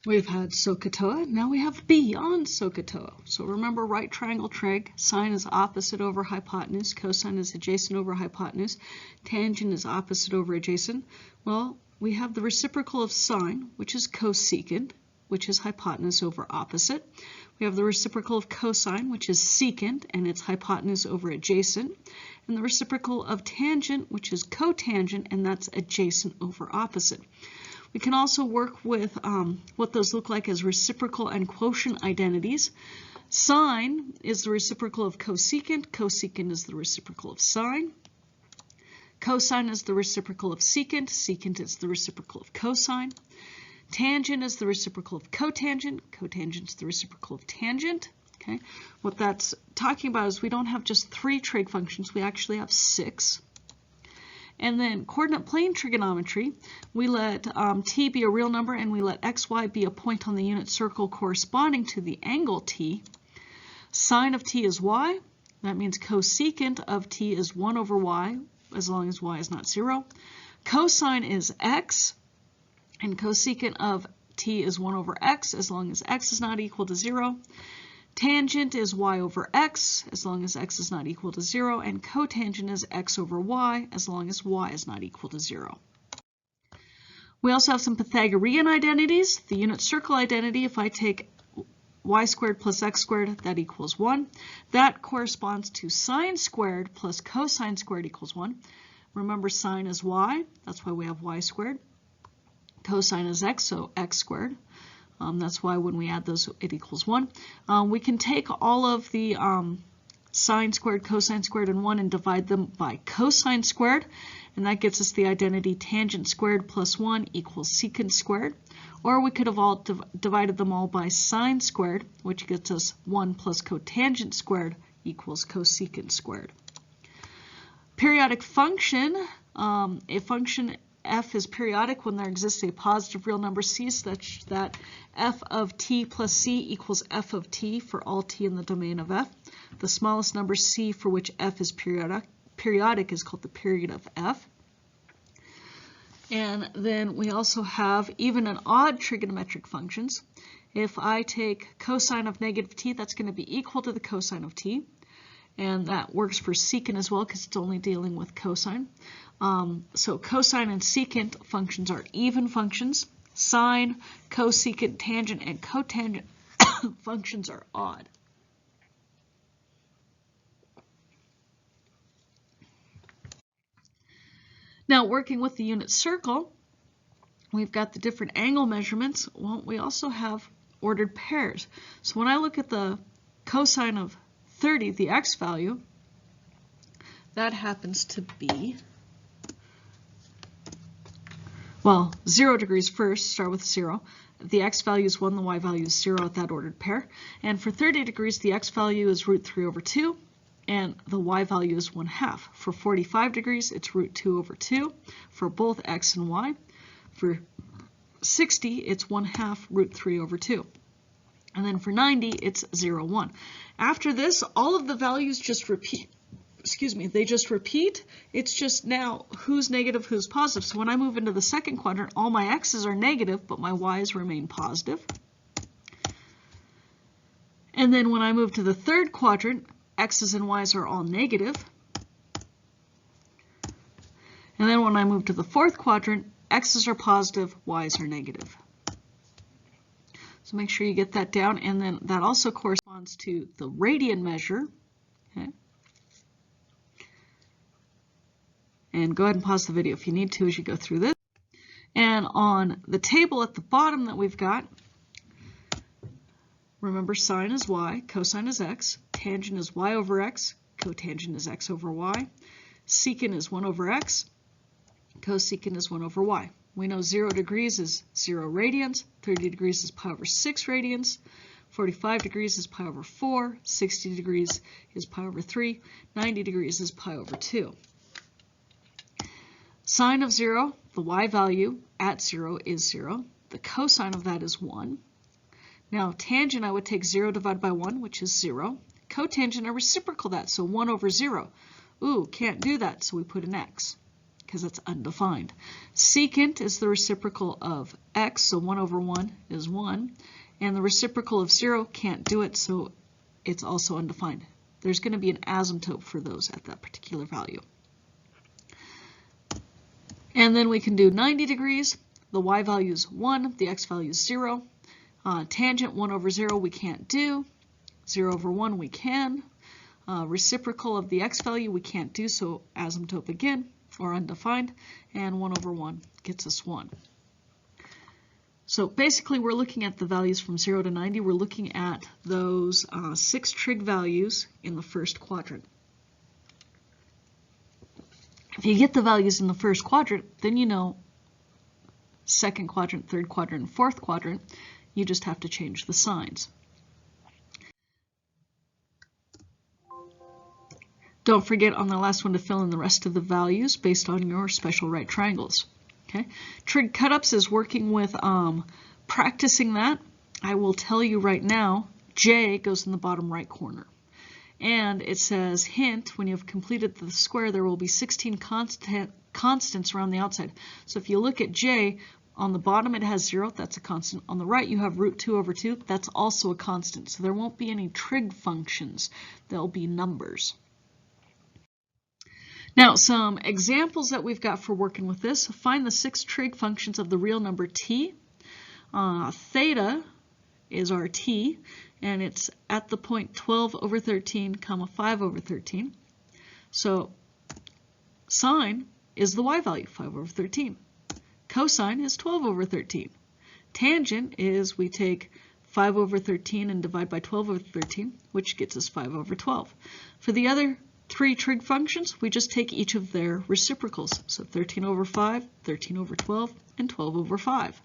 We've had SOH, now we have beyond SOH. So remember, right triangle trig, sine is opposite over hypotenuse, cosine is adjacent over hypotenuse, tangent is opposite over adjacent. Well, we have the reciprocal of sine, which is cosecant, which is hypotenuse over opposite. We have the reciprocal of cosine, which is secant, and it's hypotenuse over adjacent. And the reciprocal of tangent, which is cotangent, and that's adjacent over opposite. We can also work with what those look like as reciprocal and quotient identities. Sine is the reciprocal of cosecant. Cosecant is the reciprocal of sine. Cosine is the reciprocal of secant. Secant is the reciprocal of cosine. Tangent is the reciprocal of cotangent. Cotangent is the reciprocal of tangent. Okay. What that's talking about is we don't have just 3 trig functions. We actually have 6. And then coordinate plane trigonometry, we let t be a real number and we let xy be a point on the unit circle corresponding to the angle t. Sine of t is y. That means cosecant of t is 1 over y, as long as y is not 0. Cosine is x, and cosecant of t is 1 over x, as long as x is not equal to 0. Tangent is y over x, as long as x is not equal to 0, and cotangent is x over y, as long as y is not equal to 0. We also have some Pythagorean identities. The unit circle identity, if I take y squared plus x squared, that equals 1. That corresponds to sine squared plus cosine squared equals 1. Remember, sine is y, that's why we have y squared. Cosine is x, so x squared. That's why when we add those, it equals 1. We can take all of the sine squared, cosine squared, and 1 and divide them by cosine squared, and that gives us the identity tangent squared plus 1 equals secant squared. Or we could have all divided them all by sine squared, which gets us 1 plus cotangent squared equals cosecant squared. Periodic function, a function f is periodic when there exists a positive real number c such that f of t plus c equals f of t for all t in the domain of f. The smallest number c for which f is periodic is called the period of f. And then we also have even and odd trigonometric functions. If I take cosine of negative t, that's going to be equal to the cosine of t. And that works for secant as well because it's only dealing with cosine. So cosine and secant functions are even functions. Sine, cosecant, tangent, and cotangent functions are odd. Now, working with the unit circle, we've got the different angle measurements. Well, we also have ordered pairs. So when I look at the cosine of 30, the x value, that happens to be, well, 0 degrees first, start with 0. The x value is 1, the y value is 0 at that ordered pair. And for 30 degrees, the x value is root 3 over 2, and the y value is 1/2. For 45 degrees, it's root 2 over 2 for both x and y. For 60, it's 1/2 root 3 over 2. And then for 90, it's 0, 1. After this, all of the values just repeat. Excuse me, they just repeat. It's just now who's negative, who's positive. So when I move into the second quadrant, all my x's are negative, but my y's remain positive. And then when I move to the third quadrant, x's and y's are all negative. And then when I move to the fourth quadrant, x's are positive, y's are negative. So make sure you get that down, and then that also corresponds to the radian measure. Okay. And go ahead and pause the video if you need to as you go through this. And on the table at the bottom that we've got, remember sine is y, cosine is x, tangent is y over x, cotangent is x over y, secant is 1 over x, cosecant is 1 over y. We know 0 degrees is 0 radians, 30 degrees is pi over 6 radians, 45 degrees is pi over 4, 60 degrees is pi over 3, 90 degrees is pi over 2. Sine of 0, the y value at 0 is 0. The cosine of that is 1. Now tangent, I would take 0 divided by 1, which is 0. Cotangent, I reciprocal that, so 1 over 0. Ooh, can't do that, so we put an x. because it's undefined. Secant is the reciprocal of x, so 1 over 1 is 1. And the reciprocal of 0 can't do it, so it's also undefined. There's going to be an asymptote for those at that particular value. And then we can do 90 degrees. The y value is 1, the x value is 0. Tangent 1 over 0 we can't do. 0 over 1 we can. Reciprocal of the x value we can't do, so asymptote again, or undefined, and 1 over 1 gets us 1. So basically we're looking at the values from 0 to 90. We're looking at those 6 trig values in the first quadrant. If you get the values in the first quadrant, then you know second quadrant, third quadrant, and fourth quadrant. You just have to change the signs. Don't forget on the last one to fill in the rest of the values based on your special right triangles. Okay, trig cutups is working with practicing that. I will tell you right now, J goes in the bottom right corner. And it says, hint, when you have completed the square, there will be 16 constants around the outside. So if you look at J, on the bottom it has 0, that's a constant. On the right you have root 2 over 2, that's also a constant. So there won't be any trig functions, there'll be numbers. Now, some examples that we've got for working with this. Find the 6 trig functions of the real number t. Theta is our t, and it's at the point 12 over 13, comma 5 over 13. So sine is the y value, 5 over 13. Cosine is 12 over 13. Tangent is we take 5 over 13 and divide by 12 over 13, which gets us 5 over 12. For the other 3 trig functions, we just take each of their reciprocals. So 13 over 5, 13 over 12, and 12 over 5.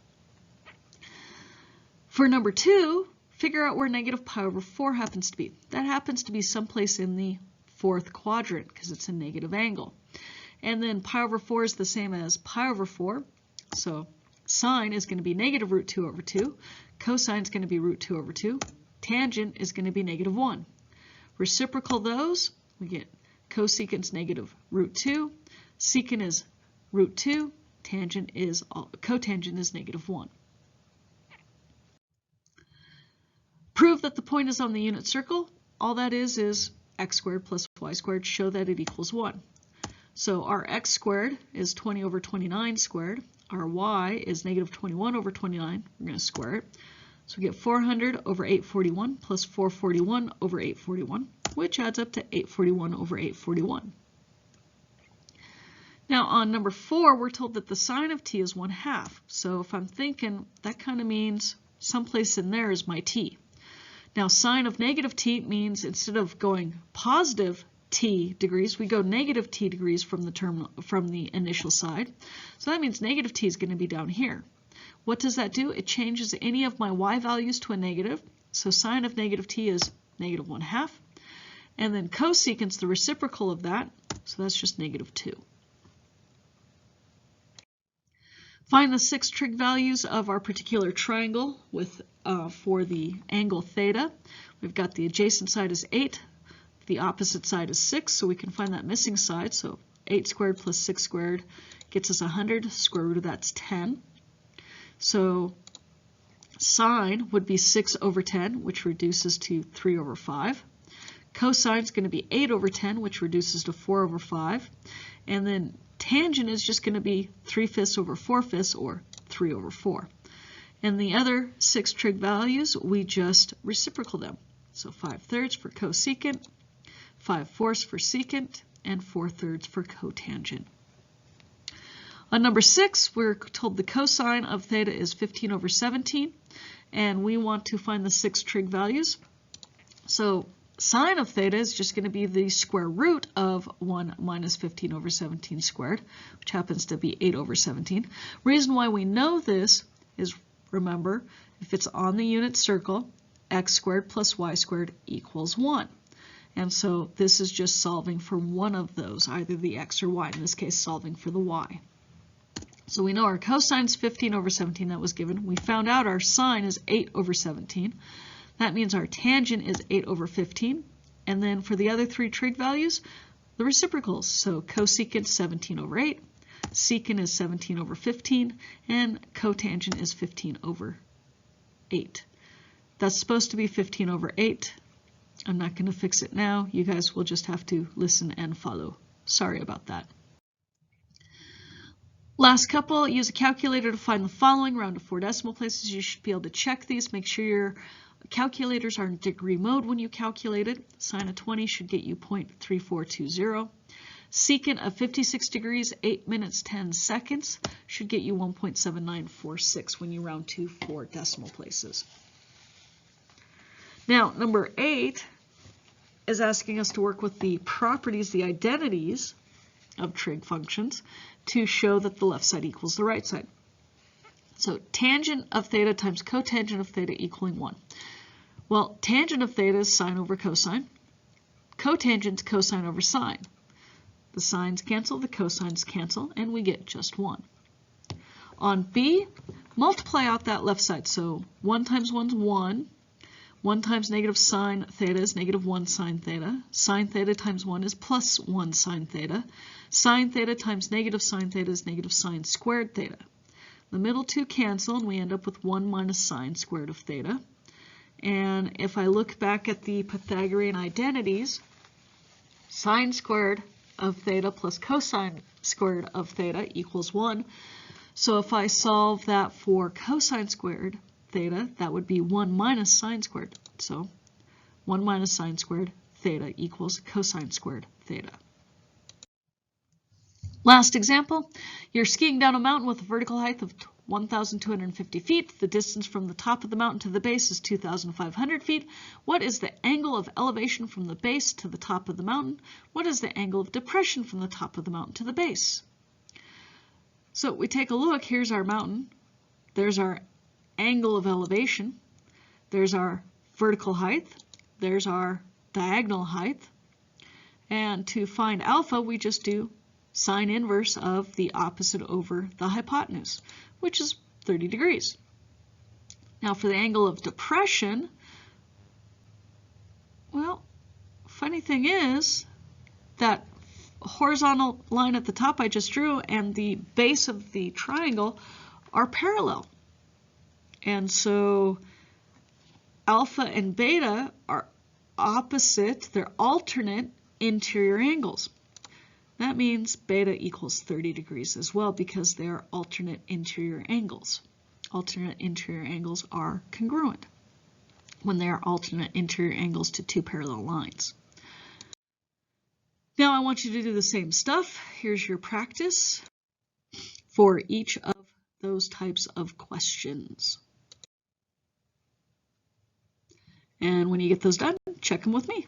For number 2, figure out where negative pi over 4 happens to be. That happens to be someplace in the fourth quadrant because it's a negative angle. And then pi over 4 is the same as pi over 4. So sine is going to be negative root 2 over 2. Cosine is going to be root 2 over 2. Tangent is going to be negative 1. Reciprocal those, we get cosecant's negative root 2. Secant is root 2. Cotangent is negative 1. Prove that the point is on the unit circle. All that is x squared plus y squared. Show that it equals 1. So our x squared is 20 over 29 squared. Our y is negative 21 over 29. We're going to square it. So we get 400 over 841 plus 441 over 841, which adds up to 841 over 841. Now on number 4, we're told that the sine of t is 1/2. So if I'm thinking, that kind of means someplace in there is my t. Now sine of negative t means instead of going positive t degrees, we go negative t degrees from the initial side. So that means negative t is going to be down here. What does that do? It changes any of my y values to a negative. So sine of negative t is negative 1/2. And then cosecant's the reciprocal of that, so that's just negative 2. Find the 6 trig values of our particular triangle with for the angle theta. We've got the adjacent side is 8, the opposite side is 6, so we can find that missing side. So 8 squared plus 6 squared gets us 100, square root of that's 10. So sine would be 6 over 10, which reduces to 3 over 5. Cosine is going to be 8 over 10, which reduces to 4 over 5. And then tangent is just going to be 3/5 over 4/5, or 3 over 4. And the other 6 trig values, we just reciprocal them. So 5/3 for cosecant, 5/4 for secant, and 4/3 for cotangent. On number 6, we're told the cosine of theta is 15 over 17, and we want to find the 6 trig values. So sine of theta is just going to be the square root of 1 minus 15 over 17 squared, which happens to be 8 over 17. Reason why we know this is, remember, if it's on the unit circle, x squared plus y squared equals 1. And so this is just solving for one of those, either the x or y, in this case solving for the y. So we know our cosine is 15 over 17, that was given. We found out our sine is 8 over 17. That means our tangent is 8 over 15. And then for the other 3 trig values, the reciprocals. So cosecant 17 over 8, secant is 17 over 15, and cotangent is 15 over 8. That's supposed to be 15 over 8. I'm not going to fix it now. You guys will just have to listen and follow. Sorry about that. Last couple, use a calculator to find the following. Round to 4 decimal places. You should be able to check these. Make sure your calculators are in degree mode when you calculate it. Sine of 20 should get you 0.3420. Secant of 56 degrees, 8 minutes, 10 seconds should get you 1.7946 when you round to 4 decimal places. Now, number 8 is asking us to work with the properties, the identities of trig functions to show that the left side equals the right side. So tangent of theta times cotangent of theta equaling 1. Well, tangent of theta is sine over cosine. Cotangent is cosine over sine. The sines cancel, the cosines cancel, and we get just 1. On B, multiply out that left side. So 1 times 1 is 1. 1 times negative sine theta is negative 1 sine theta. Sine theta times 1 is plus 1 sine theta. Sine theta times negative sine theta is negative sine squared theta. The middle two cancel, and we end up with 1 minus sine squared of theta. And if I look back at the Pythagorean identities, sine squared of theta plus cosine squared of theta equals 1. So if I solve that for cosine squared theta, that would be 1 minus sine squared. So 1 minus sine squared theta equals cosine squared theta. Last example, you're skiing down a mountain with a vertical height of 1,250 feet. The distance from the top of the mountain to the base is 2,500 feet. What is the angle of elevation from the base to the top of the mountain? What is the angle of depression from the top of the mountain to the base? So we take a look. Here's our mountain. There's our angle of elevation. There's our vertical height. There's our diagonal height. And to find alpha, we just do sine inverse of the opposite over the hypotenuse, which is 30 degrees. Now for the angle of depression, well, funny thing is that horizontal line at the top I just drew and the base of the triangle are parallel. And so alpha and beta are opposite, they're alternate interior angles. That means beta equals 30 degrees as well because they are alternate interior angles. Alternate interior angles are congruent when they are alternate interior angles to two parallel lines. Now I want you to do the same stuff. Here's your practice for each of those types of questions. And when you get those done, check them with me.